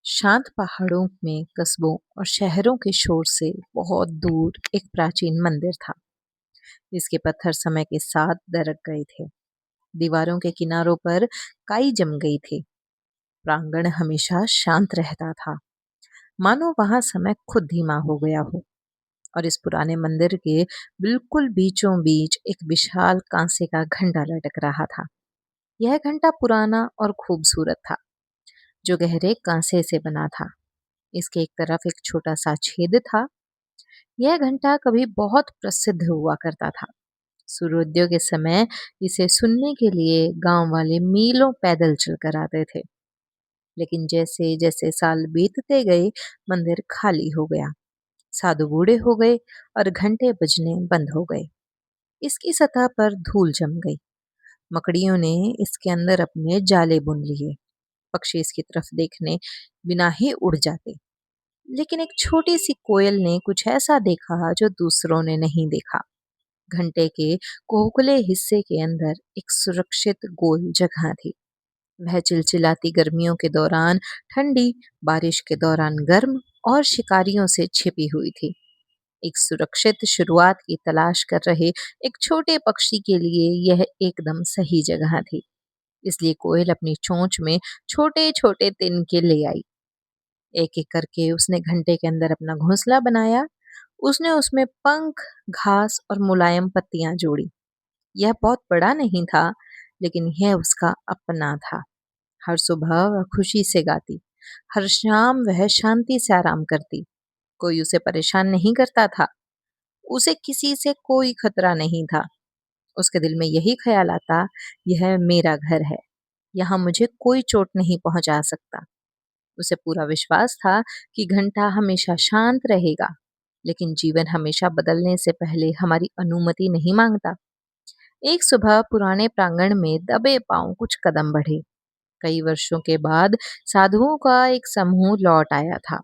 शांत पहाड़ों में कस्बों और शहरों के शोर से बहुत दूर एक प्राचीन मंदिर था। इसके पत्थर समय के साथ दरक गए थे। दीवारों के किनारों पर काई जम गई थी। प्रांगण हमेशा शांत रहता था, मानो वहां समय खुद धीमा हो गया हो। और इस पुराने मंदिर के बिल्कुल बीचों बीच एक विशाल कांसे का घंटा लटक रहा था। यह घंटा पुराना और खूबसूरत था, जो गहरे कांसे से बना था। इसके एक तरफ एक छोटा सा छेद था। यह घंटा कभी बहुत प्रसिद्ध हुआ करता था। सूर्योदय के समय इसे सुनने के लिए गांव वाले मीलों पैदल चलकर आते थे। लेकिन जैसे जैसे साल बीतते गए, मंदिर खाली हो गया। साधु बूढ़े हो गए और घंटे बजने बंद हो गए। इसकी सतह पर धूल जम गई। मकड़ियों ने इसके अंदर अपने जाले बुन लिए। पक्षी इसकी तरफ देखने बिना ही उड़ जाते। लेकिन एक छोटी सी कोयल ने कुछ ऐसा देखा जो दूसरों ने नहीं देखा। घंटे के खोखले हिस्से के अंदर एक सुरक्षित गोल जगह थी। वह चिलचिलाती गर्मियों के दौरान ठंडी, बारिश के दौरान गर्म और शिकारियों से छिपी हुई थी। एक सुरक्षित शुरुआत की तलाश कर रहे एक छोटे पक्षी के लिए यह एकदम सही जगह थी। इसलिए कोयल अपनी चोंच में छोटे छोटे तिनके ले आई। एक एक करके उसने घंटे के अंदर अपना घोंसला बनाया। उसने उसमें पंख, घास और मुलायम पत्तियां जोड़ी। यह बहुत बड़ा नहीं था, लेकिन यह उसका अपना था। हर सुबह वह खुशी से गाती। हर शाम वह शांति से आराम करती। कोई उसे परेशान नहीं करता था। उसे किसी से कोई खतरा नहीं था। उसके दिल में यही ख्याल आता, यह मेरा घर है, यहाँ मुझे कोई चोट नहीं पहुंचा सकता। उसे पूरा विश्वास था कि घंटा हमेशा शांत रहेगा, लेकिन जीवन हमेशा बदलने से पहले हमारी अनुमति नहीं मांगता। एक सुबह पुराने प्रांगण में दबे पांव कुछ कदम बढ़े। कई वर्षों के बाद साधुओं का एक समूह लौट आया था।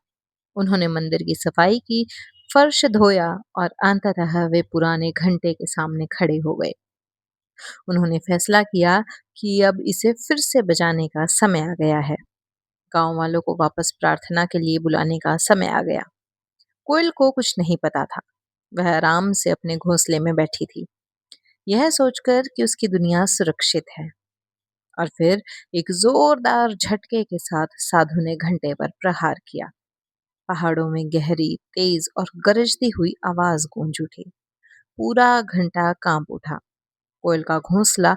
उन्होंने मंदिर की सफाई की, फर्श धोया और अंततः वे पुराने घंटे के सामने खड़े हो गए। उन्होंने फैसला किया कि अब इसे फिर से बजाने का समय आ गया है। गांव वालों को वापस प्रार्थना के लिए बुलाने का समय आ गया। कोयल को कुछ नहीं पता था। वह आराम से अपने घोंसले में बैठी थी, यह सोचकर कि उसकी दुनिया सुरक्षित है। और फिर एक जोरदार झटके के साथ साधु ने घंटे पर प्रहार किया। पहाड़ों में गहरी, तेज और गरजती हुई आवाज गूंज उठी। पूरा घंटा कांप उठा। कोयल का घोंसला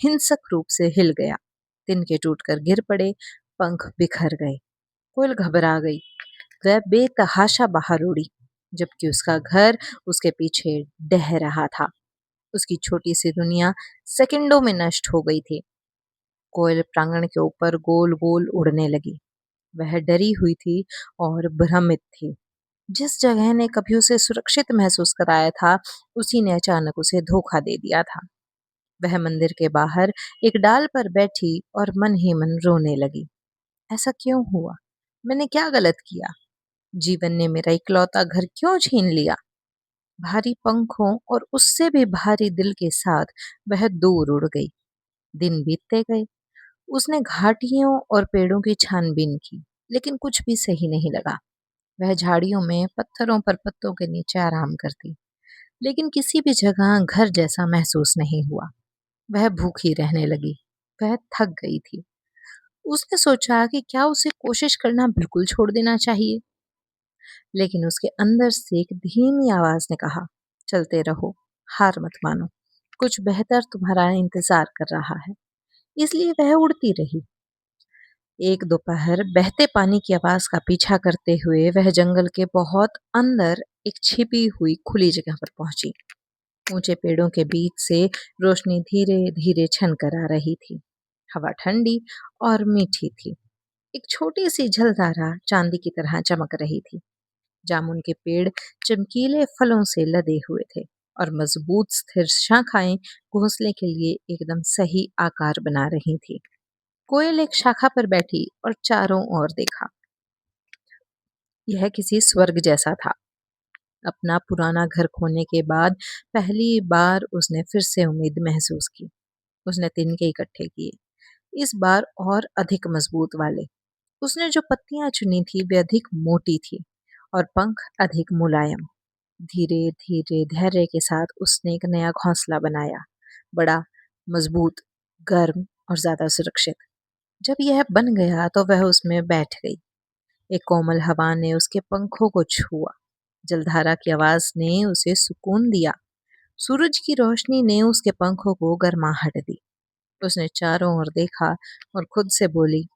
हिंसक रूप से हिल गया। तिनके टूटकर गिर पड़े, पंख बिखर गए। कोयल घबरा गई। वह बेतहाशा बाहर उड़ी, जबकि उसका घर उसके पीछे डह रहा था। उसकी छोटी सी दुनिया सेकंडों में नष्ट हो गई थी। कोयल प्रांगण के ऊपर गोल गोल उड़ने लगी। वह डरी हुई थी और भ्रमित थी। जिस जगह ने कभी उसे सुरक्षित महसूस कराया था, उसी ने अचानक उसे धोखा दे दिया था। वह मंदिर के बाहर एक डाल पर बैठी और मन ही मन रोने लगी। ऐसा क्यों हुआ? मैंने क्या गलत किया? जीवन ने मेरा इकलौता घर क्यों छीन लिया? भारी पंखों और उससे भी भारी दिल के साथ वह दूर उड़ गई। दिन बीतते गए। उसने घाटियों और पेड़ों की छानबीन की, लेकिन कुछ भी सही नहीं लगा। वह झाड़ियों में पत्थरों पर पत्तों के नीचे आराम करती, लेकिन किसी भी जगह घर जैसा महसूस नहीं हुआ। वह भूखी रहने लगी। वह थक गई थी। उसने सोचा कि क्या उसे कोशिश करना बिल्कुल छोड़ देना चाहिए, लेकिन उसके अंदर से एक धीमी आवाज ने कहा, चलते रहो, हार मत मानो, कुछ बेहतर तुम्हारा इंतजार कर रहा है। इसलिए वह उड़ती रही। एक दोपहर बहते पानी की आवाज का पीछा करते हुए वह जंगल के बहुत अंदर एक छिपी हुई खुली जगह पर पहुंची। ऊंचे पेड़ों के बीच से रोशनी धीरे धीरे छन कर आ रही थी। हवा ठंडी और मीठी थी। एक छोटी सी झलधारा चांदी की तरह चमक रही थी। जामुन के पेड़ चमकीले फलों से लदे हुए थे और मजबूत स्थिर शाखाएं घोंसले के लिए एकदम सही आकार बना रही थी। कोयल एक शाखा पर बैठी और चारों ओर देखा। यह किसी स्वर्ग जैसा था। अपना पुराना घर खोने के बाद पहली बार उसने फिर से उम्मीद महसूस की। उसने तिनके इकट्ठे किए, इस बार और अधिक मजबूत वाले। उसने जो पत्तियां चुनी थी वे अधिक मोटी थी और पंख अधिक मुलायम। धीरे धीरे धैर्य के साथ उसने एक नया घोंसला बनाया, बड़ा, मजबूत, गर्म और ज्यादा सुरक्षित। जब यह बन गया तो वह उसमें बैठ गई। एक कोमल हवा ने उसके पंखों को छुआ, जलधारा की आवाज ने उसे सुकून दिया, सूरज की रोशनी ने उसके पंखों को गर्माहट दी। उसने चारों ओर देखा और खुद से बोली,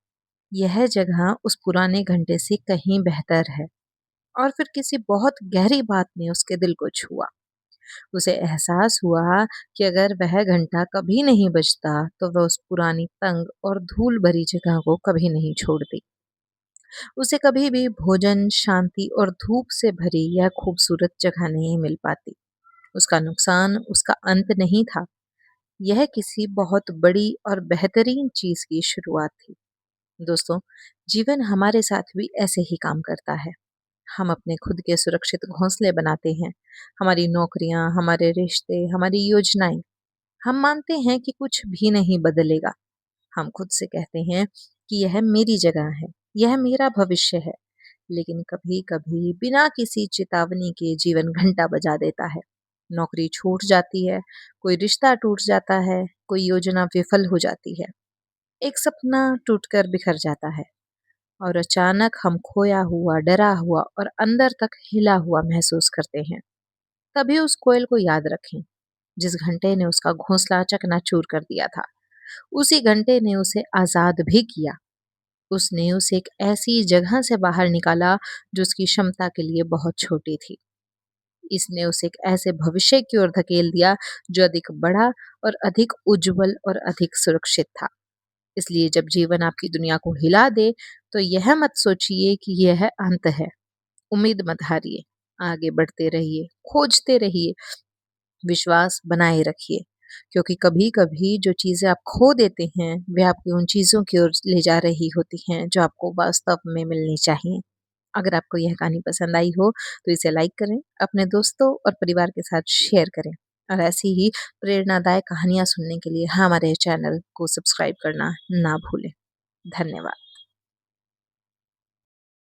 यह जगह उस पुराने घंटे से कहीं बेहतर है। और फिर किसी बहुत गहरी बात ने उसके दिल को छुआ। उसे एहसास हुआ कि अगर वह घंटा कभी नहीं बजता तो वह उस पुरानी तंग और धूल भरी जगह को कभी नहीं छोड़ती। उसे कभी भी भोजन, शांति और धूप से भरी यह खूबसूरत जगह नहीं मिल पाती। उसका नुकसान उसका अंत नहीं था, यह किसी बहुत बड़ी और बेहतरीन चीज की शुरुआत थी। दोस्तों, जीवन हमारे साथ भी ऐसे ही काम करता है। हम अपने खुद के सुरक्षित घोंसले बनाते हैं, हमारी नौकरियां, हमारे रिश्ते, हमारी योजनाएं। हम मानते हैं कि कुछ भी नहीं बदलेगा। हम खुद से कहते हैं कि यह मेरी जगह है, यह मेरा भविष्य है। लेकिन कभी कभी बिना किसी चेतावनी के जीवन घंटा बजा देता है। नौकरी छूट जाती है, कोई रिश्ता टूट जाता है, कोई योजना विफल हो जाती है, एक सपना टूटकर बिखर जाता है और अचानक हम खोया हुआ, डरा हुआ और अंदर तक हिला हुआ महसूस करते हैं। तभी उस कोयल को याद रखें, जिस घंटे ने उसका घोंसला चकनाचूर कर दिया था। उसी घंटे ने उसे आजाद भी किया। उसने उसे एक ऐसी जगह से बाहर निकाला जो उसकी क्षमता के लिए बहुत छोटी थी। इसने उसे एक ऐसे भविष्य की ओर धकेल दिया जो अधिक बड़ा और अधिक उज्जवल और अधिक सुरक्षित था। इसलिए जब जीवन आपकी दुनिया को हिला दे, तो यह मत सोचिए कि यह अंत है। उम्मीद मत हारिए, आगे बढ़ते रहिए, खोजते रहिए, विश्वास बनाए रखिए। क्योंकि कभी-कभी जो चीज़ें आप खो देते हैं, वे आपको उन चीज़ों की ओर ले जा रही होती हैं, जो आपको वास्तव में मिलनी चाहिए। अगर आपको यह कहानी पसंद आई हो, तो इसे लाइक करें, अपने दोस्तों और परिवार के साथ शेयर करें। और ऐसी ही प्रेरणादायक कहानियाँ सुनने के लिए हमारे चैनल को सब्सक्राइब करना ना भूलें। धन्यवाद।